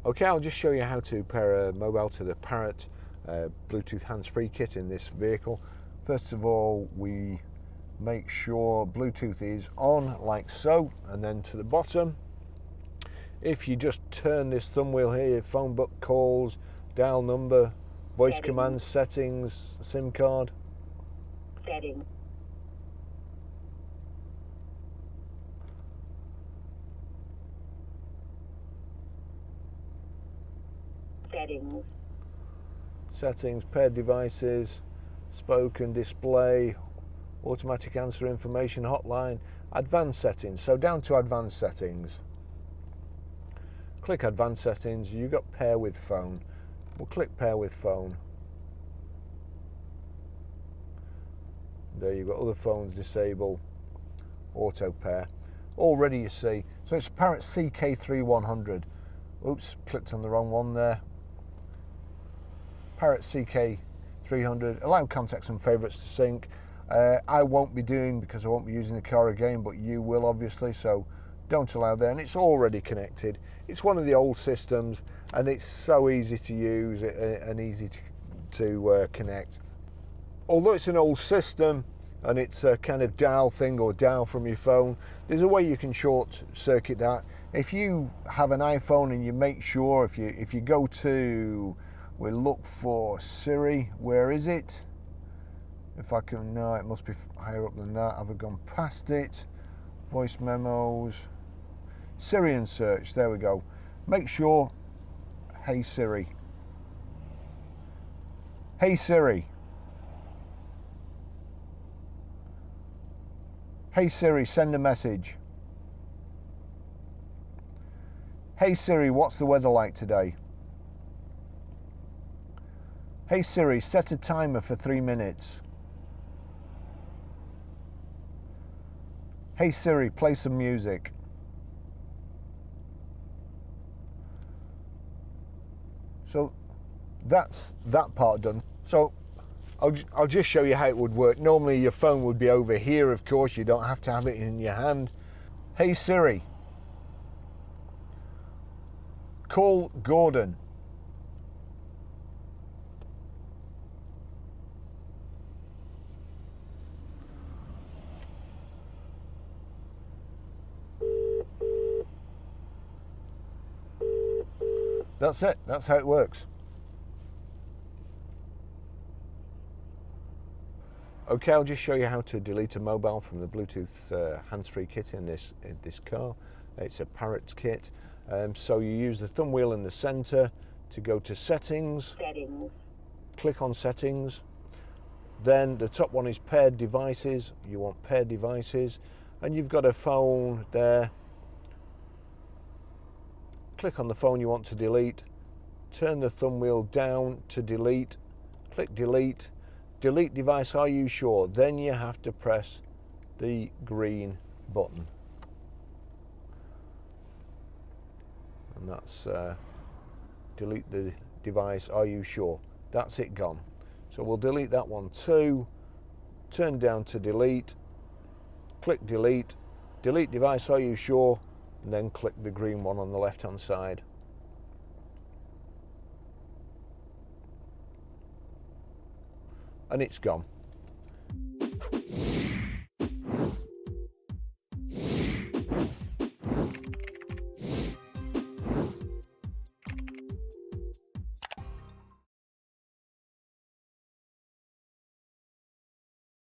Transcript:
Okay, I'll just show you how to pair a mobile to the Parrot Bluetooth hands-free kit in this vehicle. First of all, we make sure Bluetooth is on like so, and then to the bottom, if you just turn this thumb wheel here, phone book, calls, dial number, voice commands, settings, SIM card. Settings. Settings. Settings, paired devices, spoken display, automatic answer information, hotline, advanced settings. So down to advanced settings. Click advanced settings, you've got pair with phone. We'll click pair with phone. There you've got other phones disable, auto pair. Already you see, so it's Parrot CK3100. Oops, clicked on the wrong one there. Parrot CK300, allow contacts and favourites to sync. I won't be doing because I won't be using the car again, but you will obviously, so don't allow there. And it's already connected. It's one of the old systems and it's so easy to use and easy to connect. Although it's an old system and it's a kind of dial thing or dial from your phone, there's a way you can short circuit that. If you have an iPhone and you make sure, if you go to, we'll look for Siri, where is it? If I can, no, it must be higher up than that. Have I gone past it? Voice memos, Siri and search, there we go. Make sure, hey Siri. Hey Siri. Hey Siri, send a message. Hey Siri, what's the weather like today? Hey Siri, set a timer for 3 minutes. Hey Siri, play some music. So that's that part done. So I'll just show you how it would work. Normally your phone would be over here, of course, you don't have to have it in your hand. Hey Siri, call Gordon. That's it, that's how it works. Okay, I'll just show you how to delete a mobile from the Bluetooth hands-free kit in this car. It's a Parrot kit. So you use the thumb wheel in the center to go to settings. Settings. Click on settings. Then the top one is paired devices. You want paired devices. And you've got a phone there. Click on the phone you want to delete. Turn the thumb wheel down to delete. Click delete. Delete device, are you sure? Then you have to press the green button. And that's delete the device, are you sure? That's it gone. So we'll delete that one too. Turn down to delete. Click delete. Delete device, are you sure? And then click the green one on the left hand side. And it's gone.